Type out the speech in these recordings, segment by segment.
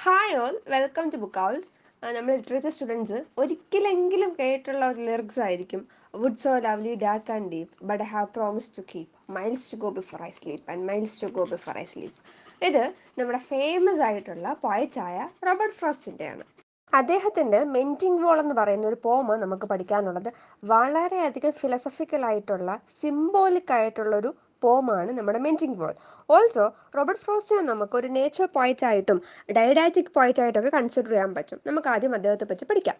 Hi all welcome to book owls. നമ്മൾ literature students ഒരിക്കലെങ്കിലും കേട്ടുള്ള ഒരു ലിറിക്സ് ആയിരിക്കും. Wood so lovely dark and deep but I have promise to keep miles to go before I sleep and miles to go before I sleep. ഇത് നമ്മുടെ famous ആയിട്ടുള്ള പോയറ്റായ Robert ഫ്രോസ്റ്റിൻ്റെയാണ്. അദ്ദേഹത്തിൻ്റെ മെൻറ്റിംഗ് wall എന്ന് പറയുന്ന ഒരു പോമ് നമുക്ക് പഠിക്കാനുള്ളത്. വളരെയധികം ഫിലോസഫിക്കൽ ആയിട്ടുള്ള സിംബോളിക് ആയിട്ടുള്ളൊരു പോമാണ് നമ്മുടെ മെൻറ്റിംഗ് വോൾ. ഓൾസോ റോബർട്ട് ഫ്രോസ്റ്റിനെ നമുക്ക് ഒരു നേച്ചർ പോയറ്റ് ആയിട്ടും ഡൈഡാറ്റിക് പോയറ്റ് ആയിട്ടൊക്കെ കൺസിഡർ ചെയ്യാൻ പറ്റും. നമുക്ക് ആദ്യം അദ്ദേഹത്തെ പറ്റി പഠിക്കാം.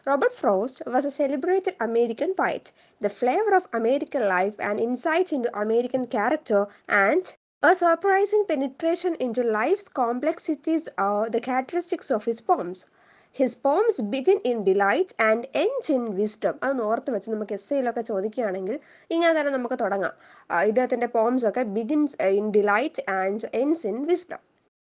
Robert Frost was a celebrated American poet. The flavour of American life and insight in to American character and a surprising penetration into life's complexities are the characteristics of his poems. His poems begin in delight and end in wisdom. അതൊന്ന് ഓർത്ത് വെച്ച് നമുക്ക് എസ്സേയിലൊക്കെ ചോദിക്കുകയാണെങ്കിൽ ഇങ്ങനെ തന്നെ നമുക്ക് തുടങ്ങാം. ഇദ്ദേഹത്തിൻ്റെ പോംസ് ഒക്കെ begins in delight and ends in wisdom.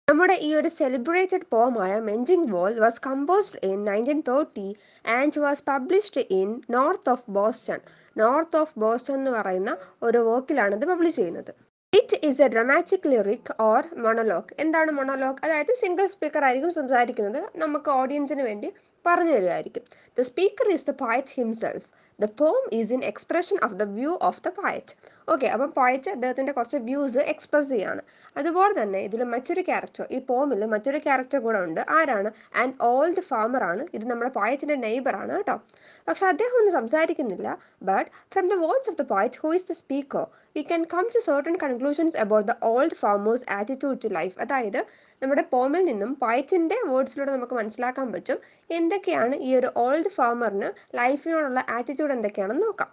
നമ്മുടെ ഈ ഒരു സെലിബ്രേറ്റഡ് പോമായ mending wall was composed in 1930 and was published in north of Boston എന്ന് പറയുന്ന ഒരു വർക്കിലാണ് ഇത് പബ്ലിഷ് ചെയ്യുന്നത്. It is a dramatic lyric or monologue. എന്താണ് മൊണോലോഗ്? അതായത് സിംഗിൾ സ്പീക്കർ ആയിരിക്കും സംസാരിക്കുന്നത്, നമുക്ക് ഓഡിയൻസിന് വേണ്ടി പറഞ്ഞു തരുമായിരിക്കും. The speaker is the poet himself. The poem is in expression of the view of the poet. Okay, അപ്പം പോയറ്റ് അദ്ദേഹത്തിൻ്റെ കുറച്ച് വ്യൂസ് എക്സ്പ്രസ് ചെയ്യാണ്. അതുപോലെ തന്നെ ഇതിൽ മറ്റൊരു ക്യാരക്ടർ, ഈ പോമിൽ മറ്റൊരു ക്യാരക്ടർ കൂടെ ഉണ്ട്. ആരാണ്? ആൻഡ് ഓൾഡ് ഫാമർ ആണ്. ഇത് നമ്മുടെ പോയറ്റിൻ്റെ നെയ്ബറാണ് കേട്ടോ. പക്ഷെ അദ്ദേഹം ഒന്നും സംസാരിക്കുന്നില്ല. But from the words of the poet who is the speaker we can come to certain conclusions about the old farmer's attitude to life. അതായത് നമ്മുടെ പോമിൽ നിന്നും പോയറ്റിൻ്റെ വേർഡ്സിലൂടെ നമുക്ക് മനസ്സിലാക്കാൻ പറ്റും എന്തൊക്കെയാണ് ഈ ഒരു ഓൾഡ് ഫാമറിന് ലൈഫിനോടുള്ള ആറ്റിറ്റ്യൂഡ് എന്തൊക്കെയാണെന്ന് നോക്കാം.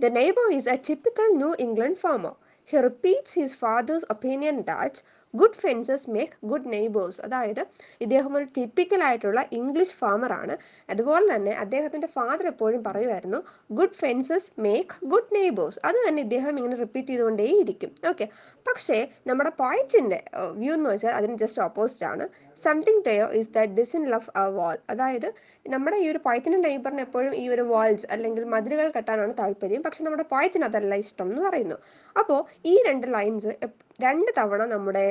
The neighbor is a typical New England farmer. He repeats his father's opinion that good fences make good neighbors. അതായത് ഇദ്ദേഹം ഒരു ടിപ്പിക്കൽ ആയിട്ടുള്ള ഇംഗ്ലീഷ് ഫാമറാണ്. അതുപോലെ തന്നെ അദ്ദേഹത്തിൻ്റെ ഫാദർ എപ്പോഴും പറയുമായിരുന്നു good fences make good neighbours. അത് തന്നെ ഇദ്ദേഹം ഇങ്ങനെ റിപ്പീറ്റ് ചെയ്തുകൊണ്ടേയിരിക്കും. ഓക്കെ, പക്ഷേ നമ്മുടെ പോയറ്റിൻ്റെ വ്യൂ എന്ന് വെച്ചാൽ അതിന് ജസ്റ്റ് ഓപ്പോസിറ്റ് ആണ്. Something there is that doesn't love a wall. അതായത് നമ്മുടെ ഈ ഒരു പോയറ്റിൻ്റെ നെയ്ബറിന് എപ്പോഴും ഈ ഒരു വാൾസ് അല്ലെങ്കിൽ മതിലുകൾ കെട്ടാനാണ് താല്പര്യം. പക്ഷെ നമ്മുടെ പോയറ്റിന് അതല്ല ഇഷ്ടം എന്ന് പറയുന്നു. അപ്പോൾ ഈ രണ്ട് ലൈൻസ് രണ്ട് തവണ നമ്മുടെ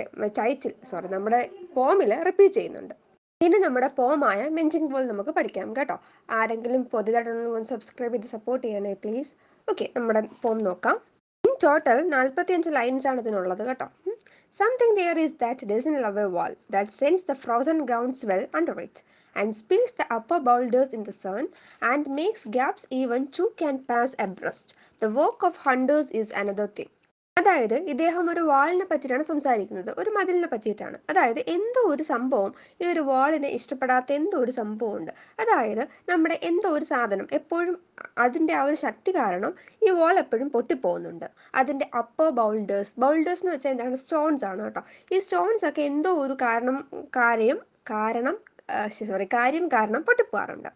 നമ്മുടെ പോമിൽ റിപ്പീറ്റ് ചെയ്യുന്നുണ്ട്. ഇനി നമ്മുടെ പോമായ മെൻറ്റിംഗ് വോൾ നമുക്ക് പഠിക്കാം കേട്ടോ. ആരെങ്കിലും പുതിയതായിട്ടൊന്ന് സബ്സ്ക്രൈബ് ചെയ്ത് സപ്പോർട്ട് ചെയ്യണേ പ്ലീസ്. ഓക്കെ, നമ്മുടെ പോം നോക്കാം. ഇൻ ടോട്ടൽ 45 ലൈൻസ് ആണ് ഇതിനുള്ളത് കേട്ടോ. Something there is that doesn't love a wall, that sends the frozen ground swell under it, and spills the upper boulders in the sun, and makes gaps even two can pass abreast. The work of hunters is another thing. അതായത് ഇദ്ദേഹം ഒരു വാളിനെ പറ്റിയിട്ടാണ് സംസാരിക്കുന്നത്, ഒരു മതിലിനെ പറ്റിയിട്ടാണ്. അതായത് എന്തോ ഒരു സംഭവം, ഈ ഒരു വാളിനെ ഇഷ്ടപ്പെടാത്ത എന്തോ ഒരു സംഭവമുണ്ട്. അതായത് നമ്മുടെ എന്തോ ഒരു സാധനം എപ്പോഴും അതിൻ്റെ ആ ഒരു ശക്തി കാരണം ഈ വാൾ എപ്പോഴും പൊട്ടിപ്പോകുന്നുണ്ട്. അതിൻ്റെ അപ്പർ ബൗൾഡേഴ്സ് എന്ന് വെച്ചാൽ എന്താണ്? സ്റ്റോൺസ് ആണ് കേട്ടോ. ഈ സ്റ്റോൺസ് ഒക്കെ എന്തോ ഒരു കാര്യം കാരണം പൊട്ടിപ്പോകാറുണ്ട്.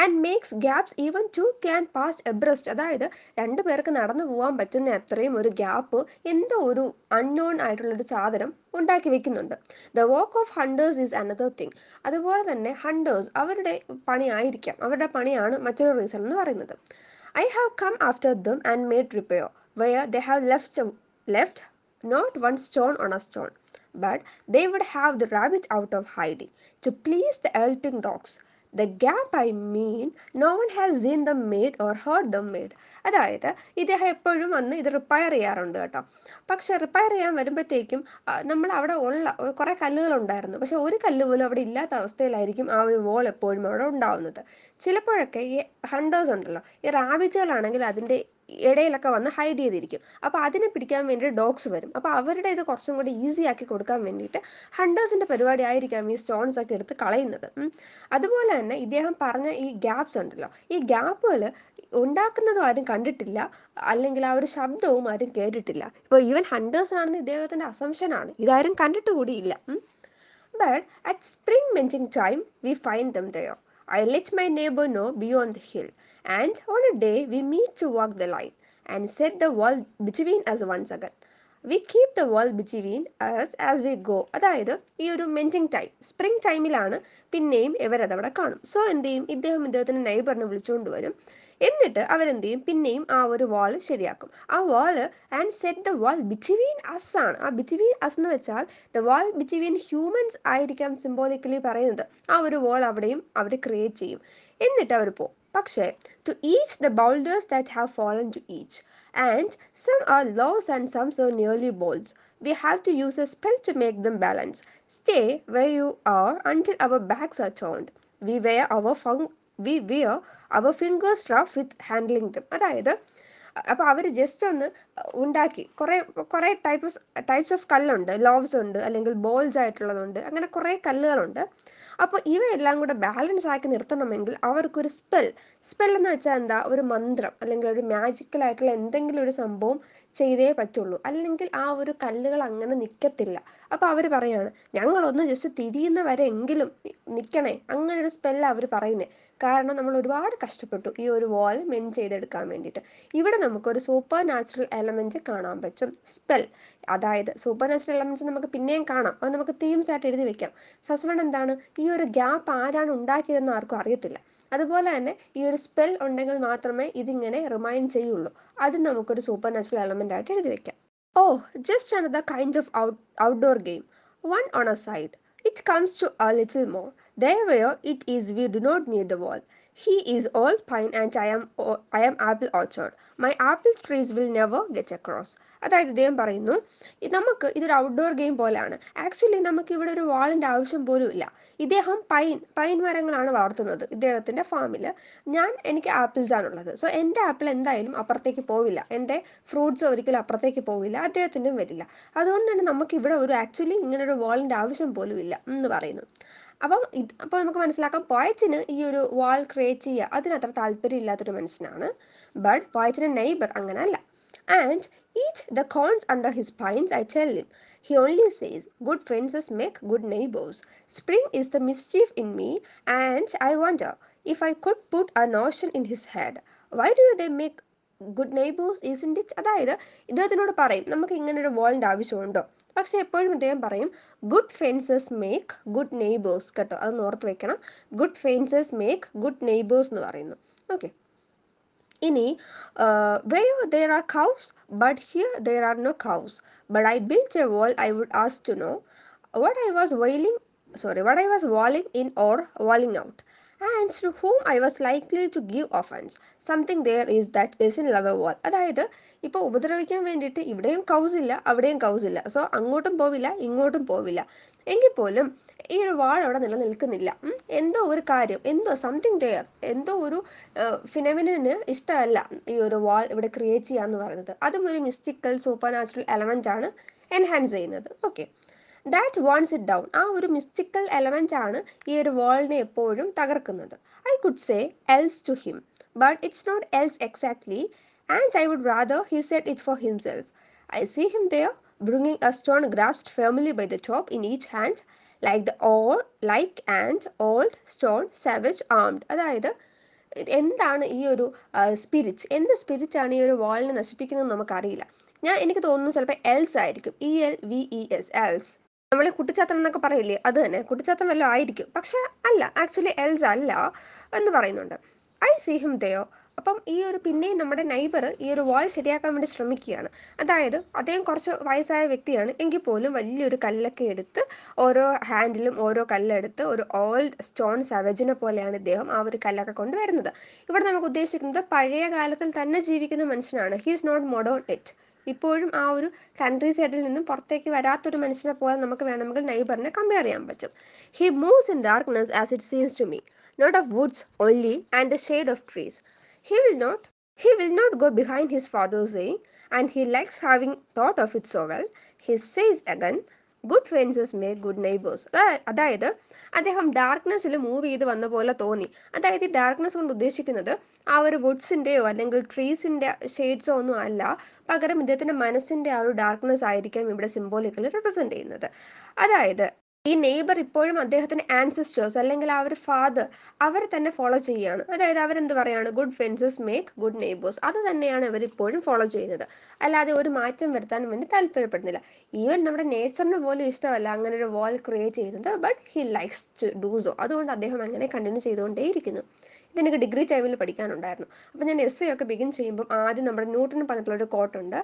And makes gaps even two can pass abreast. അതായത് രണ്ടു പേർക്ക് നടന്നു പോകാൻ പറ്റുന്ന അത്രയും ഒരു ഗ്യാപ്പ് എന്തോ ഒരു അൺനോൺ ആയിട്ടുള്ളൊരു സാധനം ഉണ്ടാക്കി വെക്കുന്നുണ്ട്. The work of hunters is another thing. അതുപോലെ തന്നെ ഹണ്ടേഴ്സ് അവരുടെ അവരുടെ പണിയാണ് മറ്റൊരു റീസൺ എന്ന് പറയുന്നത്. I have come after them and made repair where they have left not one stone on a stone, but they would have the rabbit out of hiding to please the elping dogs. The gap I mean, no one has seen them made or heard them made. അതായത് ഇദ്ദേഹം എപ്പോഴും വന്ന് ഇത് repair ചെയ്യാറുണ്ട് കേട്ടോ. പക്ഷെ repair ചെയ്യാൻ വരുമ്പോഴത്തേക്കും നമ്മൾ അവിടെ ഉള്ള കുറേ കല്ലുകളുണ്ടായിരുന്നു, പക്ഷെ ഒരു കല്ല് പോലും അവിടെ ഇല്ലാത്ത അവസ്ഥയിലായിരിക്കും ആ ഒരു വോൾ എപ്പോഴും അവിടെ ഉണ്ടാവുന്നത്. ചിലപ്പോഴൊക്കെ ഈ ഹണ്ടേഴ്സ് ഉണ്ടല്ലോ, ഈ റാബിറ്റുകളാണെങ്കിൽ അതിൻ്റെ ഇടയിലൊക്കെ വന്ന് ഹൈഡ് ചെയ്തിരിക്കും. അപ്പോൾ അതിനെ പിടിക്കാൻ വേണ്ടി ഡോഗ്സ് വരും. അപ്പോൾ അവരുടെ ഇത് കുറച്ചും കൂടി ഈസി ആക്കി കൊടുക്കാൻ വേണ്ടിയിട്ട് ഹണ്ടേഴ്സിൻ്റെ പരിപാടി ആയിരിക്കാം ഈ സ്റ്റോൺസ് ഒക്കെ എടുത്ത് കളയുന്നത്. അതുപോലെ തന്നെ ഇദ്ദേഹം പറഞ്ഞ ഈ ഗ്യാപ്സ് ഉണ്ടല്ലോ, ഈ ഗ്യാപ്പുകൾ ഉണ്ടാക്കുന്നതും ആരും കണ്ടിട്ടില്ല, അല്ലെങ്കിൽ ആ ഒരു ശബ്ദവും ആരും കേട്ടിട്ടില്ല. ഇപ്പോൾ ഈവൻ ഹണ്ടേഴ്സ് ആണെന്ന് ഇദ്ദേഹത്തിൻ്റെ അസംഷനാണ്, ഇതാരും കണ്ടിട്ട് കൂടിയില്ല. But at spring mending time, we find them there. I let my neighbor know beyond the hill, and on a day we meet to walk the line and set the wall between us once again. We keep the wall between us as we go. അതായത് ഈ ഒരു മെൻറ്റിംഗ് time spring ടൈമിലാണ് പിന്നെയും ഇവരതവിടെ കാണും. So എന്ത് ചെയ്യും? ഇദ്ദേഹത്തിൻ്റെ നെയ്ബറിനെ വിളിച്ചുകൊണ്ട് വരും. എന്നിട്ട് അവരെന്ത് ചെയ്യും, പിന്നെയും ആ ഒരു വാൾ ശരിയാക്കും. ആ wall and set the wall between us ആണ്. ആ ബിറ്റ്വീൻ അസ് എന്ന് വെച്ചാൽ ദ വാൾ ബിറ്റ്വീൻ ഹ്യൂമൻസ് ആയിരിക്കാം സിംബോളിക്കലി പറയുന്നത്. ആ ഒരു വാൾ അവിടെയും അവർ ക്രിയേറ്റ് ചെയ്യും. എന്നിട്ട് അവർ പോകും. പക്ഷേ to each the boulders that have fallen to each, and some are lows and some so nearly bowls. We have to use a spell to make them balance. Stay where you are until our backs are turned. We wear our fingers rough with handling them. അതായത് അപ്പോൾ അവർ just ഒന്ന് ഉണ്ടാക്കി കുറേ types of കല്ലുണ്ട്. ലോവ്സ് ഉണ്ട്, അല്ലെങ്കിൽ balls ആയിട്ടുള്ളതുണ്ട്, അങ്ങനെ കുറേ കല്ലുകളുണ്ട്. അപ്പോൾ ഇവയെല്ലാം കൂടെ ബാലൻസ് ആക്കി നിർത്തണമെങ്കിൽ അവർക്കൊരു സ്പെൽ എന്ന് വെച്ചാൽ എന്താ, ഒരു മന്ത്രം അല്ലെങ്കിൽ ഒരു മാജിക്കൽ ആയിട്ടുള്ള എന്തെങ്കിലും ഒരു സംഭവം ചെയ്തേ പറ്റുള്ളൂ, അല്ലെങ്കിൽ ആ ഒരു കല്ലുകൾ അങ്ങനെ നിൽക്കത്തില്ല. അപ്പോൾ അവർ പറയാണ്, ഞങ്ങളൊന്ന് ജസ്റ്റ് തിരിയുന്ന വരെ എങ്കിലും നിൽക്കണേ, അങ്ങനെ ഒരു സ്പെല്ലാണ് അവർ പറയുന്നത്. കാരണം നമ്മൾ ഒരുപാട് കഷ്ടപ്പെട്ടു ഈ ഒരു വാൾ മെൻഡ് ചെയ്തെടുക്കാൻ വേണ്ടിയിട്ട്. ഇവിടെ നമുക്കൊരു സൂപ്പർ നാച്ചുറൽ എലമെന്റ് കാണാൻ പറ്റും, സ്പെൽ. അതായത് സൂപ്പർ നാച്ചുറൽ എലമെന്റ്സ് നമുക്ക് പിന്നെയും കാണാം, അത് നമുക്ക് തീംസ് ആയിട്ട് എഴുതി വെക്കാം. ഫസ്റ്റ് വൺ എന്താണ്, ഈ ഒരു ഗ്യാപ്പ് ആരാണ് ഉണ്ടാക്കിയതെന്ന് ആർക്കും അറിയത്തില്ല. അതുപോലെ തന്നെ ഈ ഒരു സ്പെൽ ഉണ്ടെങ്കിൽ മാത്രമേ ഇതിങ്ങനെ റിമൈൻഡ് ചെയ്യുള്ളൂ. അത് നമുക്കൊരു സൂപ്പർ നാച്ചുറൽ എലമെന്റ് ആയിട്ട് എഴുതി വെക്കാം. Oh, just another kind of outdoor game. One on a side. It comes to a little more. There where it is we do not need the wall. He is all pine and I am apple orchard. My apple trees will never get across. അതായത് ഇദ്ദേഹം പറയുന്നു, നമുക്ക് ഇതൊരു outdoor game പോലെയാണ്. Actually നമുക്ക് ഇവിടെ ഒരു വാളിൻ്റെ ആവശ്യം പോലും ഇല്ല. ഇദ്ദേഹം പൈൻ മരങ്ങളാണ് വളർത്തുന്നത് ഇദ്ദേഹത്തിൻ്റെ ഫാമിൽ. എനിക്ക് ആപ്പിൾസ് ആണുള്ളത്. സോ എൻ്റെ ആപ്പിൾ എന്തായാലും അപ്പുറത്തേക്ക് പോവില്ല, എൻ്റെ ഫ്രൂട്ട്സ് ഒരിക്കലും അപ്പുറത്തേക്ക് പോവില്ല, അദ്ദേഹത്തിൻ്റെയും വരില്ല. അതുകൊണ്ട് തന്നെ നമുക്കിവിടെ ആക്ച്വലി ഇങ്ങനൊരു വാളിൻ്റെ ആവശ്യം പോലും ഇല്ല എന്ന് പറയുന്നു. അപ്പോൾ നമുക്ക് മനസ്സിലാക്കാം, പോയറ്റിന് ഈ ഒരു വാൾ ക്രിയേറ്റ് ചെയ്യുക അതിനത്ര താല്പര്യമില്ലാത്തൊരു മനുഷ്യനാണ്. ബട്ട് പോയറ്റിൻ്റെ നെയ്ബർ അങ്ങനല്ല. And eat the corns under his pines, I tell him. He only says, good fences make good neighbors. Spring is the mischief in me, and I wonder if I could put a notion in his head. Why do they make good neighbors, isn't it? അതായത് ഇദ്ദേഹത്തിനോട് പറയും, നമുക്ക് ഇങ്ങനെ ഒരു വാളിൻ്റെ ആവശ്യമുണ്ടോ? പക്ഷെ എപ്പോഴും ഇദ്ദേഹം പറയും, good fences make good neighbours. കേട്ടോ, അതൊന്ന് ഓർത്ത് വെക്കണം. Good fences make good neighbours എന്ന് പറയുന്നു. ഓക്കെ, ഇനി where there are cows, but here there are no cows. But I built a wall, I would ask to know what I was walling in or walling out, and to whom I was likely to give offense. Something there is that isn't love a wall. അതായത് ഇപ്പോൾ ഉപദ്രവിക്കാൻ വേണ്ടിയിട്ട് ഇവിടെയും cows ഇല്ല, അവിടെയും cows ഇല്ല. So അങ്ങോട്ടും പോവില്ല, ഇങ്ങോട്ടും പോവില്ല. എങ്കിൽ പോലും ഈ ഒരു വാൾ അവിടെ നിലനിൽക്കുന്നില്ല. എന്തോ ഒരു കാര്യം, സംതിങ് ദെയർ, എന്തോ ഒരു ഫിനോമിനന് ഇഷ്ടമല്ല ഈ ഒരു വാൾ ഇവിടെ ക്രിയേറ്റ് ചെയ്യാന്ന് പറയുന്നത്. അതും ഒരു മിസ്റ്റിക്കൽ സൂപ്പർ നാച്ചുറൽ എലമെന്റ് ആണ് എൻഹാൻസ് ചെയ്യുന്നത്. Okay, that wants it down. ആ ഒരു മിസ്റ്റിക്കൽ എലമെന്റ് ആണ് ഈ ഒരു വാളിനെ എപ്പോഴും തകർക്കുന്നത്. I could say elves to him, but it's not elves exactly, and I would rather he said it for himself. I see him there bringing a stone grasped firmly by the top in each hand, like an old stone savage armed. അതായത് എന്താണ് ഈ ഒരു എന്ത് സ്പിരിറ്റാണ് ഈ ഒരു വാളിനെ നശിപ്പിക്കുന്നത് നമുക്കറിയില്ല. എനിക്ക് തോന്നുന്നു ചിലപ്പോൾ എൽസ് ആയിരിക്കും, ELVES, എൽസ്. നമ്മൾ കുട്ടിച്ചാത്തൻ എന്നൊക്കെ പറയില്ലേ, അത് തന്നെ, കുട്ടിച്ചാത്തൻ വല്ലതും ആയിരിക്കും. പക്ഷെ അല്ല, ആക്ച്വലി എൽസ് അല്ല എന്ന് പറയുന്നുണ്ട്. I see him there. അപ്പം പിന്നെയും നമ്മുടെ നൈബർ ഈ ഒരു വാൾ ശരിയാക്കാൻ വേണ്ടി ശ്രമിക്കുകയാണ്. അതായത് അദ്ദേഹം കുറച്ച് വയസ്സായ വ്യക്തിയാണ്, എങ്കിൽ പോലും വലിയൊരു കല്ലൊക്കെ എടുത്ത് ഓരോ ഹാൻഡിലും ഓരോ കല്ലെടുത്ത് ഒരു ഓൾഡ് സ്റ്റോൺ സവജിനെ പോലെയാണ് ഇദ്ദേഹം ആ ഒരു കല്ലൊക്കെ കൊണ്ടുവരുന്നത്. ഇവിടെ നമുക്ക് ഉദ്ദേശിക്കുന്നത് പഴയ കാലത്തിൽ തന്നെ ജീവിക്കുന്ന മനുഷ്യനാണ്. He is not modern it. ഇപ്പോഴും ആ ഒരു കൺട്രി സൈഡിൽ നിന്നും പുറത്തേക്ക് വരാത്തൊരു മനുഷ്യനെ പോലെ നമുക്ക് വേണമെങ്കിൽ നൈബറിനെ കമ്പയർ ചെയ്യാൻ പറ്റും. He moves in darkness as it seems to me, not of woods only and the shade of trees. He will not go behind his father's saying, and he likes having thought of it so well. He says again, good fences make good neighbors. അതായത് അദ്ദേഹം ഡാർക്ക്നെസ്സിൽ move ചെയ്ത് വന്ന പോലെ തോന്നി. അതായത് ഈ darkness കൊണ്ട് ഉദ്ദേശിക്കുന്നത് ആ ഒരു വുഡ്സിൻ്റെയോ അല്ലെങ്കിൽ ട്രീസിൻ്റെ ഷെയ്ഡ്സോ ഒന്നും അല്ല, പകരം ഇദ്ദേഹത്തിൻ്റെ മനസ്സിൻ്റെ ആ ഒരു ഡാർക്ക്നെസ് ആയിരിക്കാം ഇവിടെ സിംബോളിക്കലി റെപ്രസെൻ്റ് ചെയ്യുന്നത്. അതായത് ഈ നെയ്ബർ ഇപ്പോഴും അദ്ദേഹത്തിന്റെ ആൻസിസ്റ്റേഴ്സ് അല്ലെങ്കിൽ ആ ഒരു ഫാദർ അവരെ തന്നെ ഫോളോ ചെയ്യുകയാണ്. അതായത് അവരെന്ത് പറയാണ്, good fences make good neighbours. അത് തന്നെയാണ് അവർ ഇപ്പോഴും ഫോളോ ചെയ്യുന്നത്, അല്ലാതെ ഒരു മാറ്റം വരുത്താൻ വേണ്ടി താല്പര്യപ്പെടുന്നില്ല. ഈവൻ നമ്മുടെ നേച്ചറിന് പോലും ഇഷ്ടമല്ല അങ്ങനെ ഒരു വാൾ ക്രിയേറ്റ് ചെയ്യുന്നത്, but he likes to do so. അതുകൊണ്ട് അദ്ദേഹം അങ്ങനെ കണ്ടിന്യൂ ചെയ്തുകൊണ്ടേയിരിക്കുന്നു. ഇതെനിക്ക് ഡിഗ്രി ടൈമിൽ പഠിക്കാനുണ്ടായിരുന്നു. അപ്പോൾ ഞാൻ എസ് ഒക്കെ ബിഗിൻ ചെയ്യുമ്പോൾ ആദ്യം നമ്മുടെ ന്യൂട്ടൺ പറഞ്ഞിട്ടുള്ളൊരു കോട്ടുണ്ട്,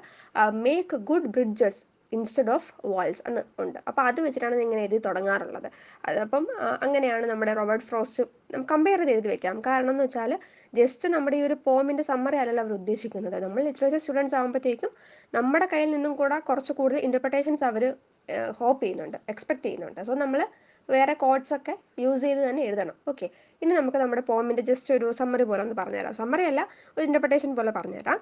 make good bridges instead of walls എന്ന് ഉണ്ട്. അപ്പോൾ അത് വെച്ചിട്ടാണ് ഇങ്ങനെ എഴുതി തുടങ്ങാറുള്ളത്. അതപ്പം അങ്ങനെയാണ് നമ്മുടെ റോബർട്ട് ഫ്രോസ്റ്റ് കമ്പയർ ചെയ്ത് എഴുതി വെക്കാം. കാരണം എന്ന് വെച്ചാൽ ജസ്റ്റ് നമ്മുടെ ഈ ഒരു പോമിൻ്റെ സമ്മറി അല്ലല്ലോ അവർ ഉദ്ദേശിക്കുന്നത്. നമ്മൾ ലിറ്ററേച്ചർ സ്റ്റുഡൻസ് ആകുമ്പോഴത്തേക്കും നമ്മുടെ കയ്യിൽ നിന്നും കൂടെ കുറച്ച് കൂടുതൽ ഇൻ്റർപ്രിട്ടേഷൻസ് അവർ ഹോപ്പ് ചെയ്യുന്നുണ്ട്, എക്സ്പെക്ട് ചെയ്യുന്നുണ്ട്. സോ നമ്മൾ വേറെ കോഡ്സ് ഒക്കെ യൂസ് ചെയ്ത് തന്നെ എഴുതണം. ഓക്കെ, ഇനി നമുക്ക് നമ്മുടെ പോമിൻ്റെ ജസ്റ്റ് ഒരു സമ്മറി പോലെ ഒന്ന് പറഞ്ഞുതരാം. സമ്മറി അല്ല, ഒരു ഇൻ്റർപ്രിട്ടേഷൻ പോലെ പറഞ്ഞുതരാം.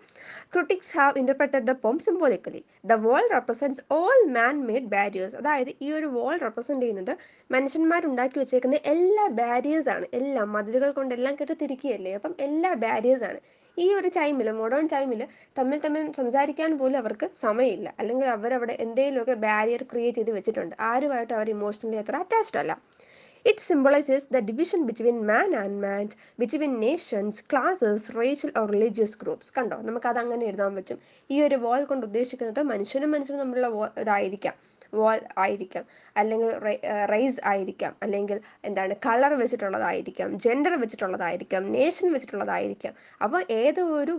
Critics have interpreted the poem symbolically. The wall represents all man made barriers. അതായത് ഈ ഒരു വാൾ റെപ്രസെൻറ്റ് ചെയ്യുന്നത് മനുഷ്യന്മാരുണ്ടാക്കി വെച്ചേക്കുന്ന എല്ലാ ബാരിയേഴ്സാണ്. എല്ലാം മതിലുകൾ കൊണ്ടെല്ലാം കെട്ടിത്തിരിക്കുകയല്ലേ, അപ്പം എല്ലാ ബാരിയേഴ്സാണ്. ഈ ഒരു ടൈമിൽ, മോഡേൺ ടൈമിൽ തമ്മിൽ സംസാരിക്കാൻ പോലും അവർക്ക് സമയമില്ല. അല്ലെങ്കിൽ അവരവിടെ എന്തെങ്കിലുമൊക്കെ ബാരിയർ ക്രിയേറ്റ് ചെയ്ത് വെച്ചിട്ടുണ്ട്. ആരുമായിട്ട് അവർ ഇമോഷണലി അത്ര അറ്റാച്ച്ഡ് അല്ല. It symbolizes the division between man and man, between nations, classes, racial or religious groups. കണ്ടോ, നമുക്കത് അങ്ങനെ എഴുതാൻ പറ്റും. ഈ ഒരു വാൾ കൊണ്ട് ഉദ്ദേശിക്കുന്നത് മനുഷ്യനും തമ്മിലുള്ള ഇതായിരിക്കാം, വാൾ ആയിരിക്കാം, അല്ലെങ്കിൽ റേസ് ആയിരിക്കാം, അല്ലെങ്കിൽ എന്താണ് കളർ വെച്ചിട്ടുള്ളതായിരിക്കാം, ജെൻഡർ വെച്ചിട്ടുള്ളതായിരിക്കാം, നേഷൻ വെച്ചിട്ടുള്ളതായിരിക്കാം. അപ്പോൾ ഏതോ ഒരു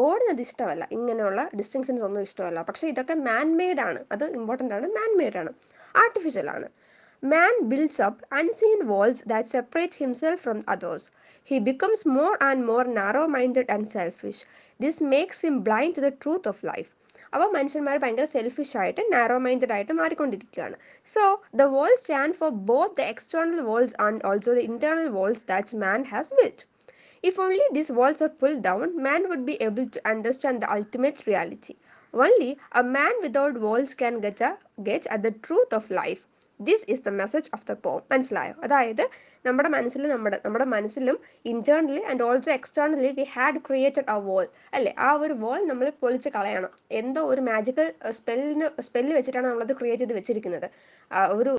ഗോഡിന് അത് ഇഷ്ടമല്ല, ഇങ്ങനെയുള്ള ഡിസ്റ്റിങ്ഷൻസ് ഒന്നും ഇഷ്ടമല്ല. പക്ഷേ ഇതൊക്കെ മാൻ മെയ്ഡ് ആണ്, അത് ഇമ്പോർട്ടൻ്റ് ആണ്, മാൻ മെയ്ഡ് ആണ്, ആർട്ടിഫിഷ്യൽ ആണ്. Man builds up unseen walls that separate himself from others. He becomes more and more narrow-minded and selfish. This makes him blind to the truth of life. അപ്പോൾ മനുഷ്യന്മാർ ഭയങ്കര selfish ആയിട്ട് narrow minded ആയിട്ട് മാറിക്കൊണ്ടിരിക്കുകയാണ്. So the walls stand for both the external walls and also the internal walls that man has built. If only these walls are pulled down, man would be able to understand the ultimate reality. Only a man without walls can get at the truth of life. This is the message of the poem. മനസ്സിലായോ? അതായത് നമ്മുടെ മനസ്സിലും internally and also externally we had created A വാൾ, അല്ലേ? ആ ഒരു വാൾ നമ്മൾ പൊളിച്ച് കളയണം. എന്തോ ഒരു മാജിക്കൽ സ്പെല്ല് വെച്ചിട്ടാണ് നമ്മളത് ക്രിയേറ്റ് ചെയ്ത് വെച്ചിരിക്കുന്നത്. ഒരു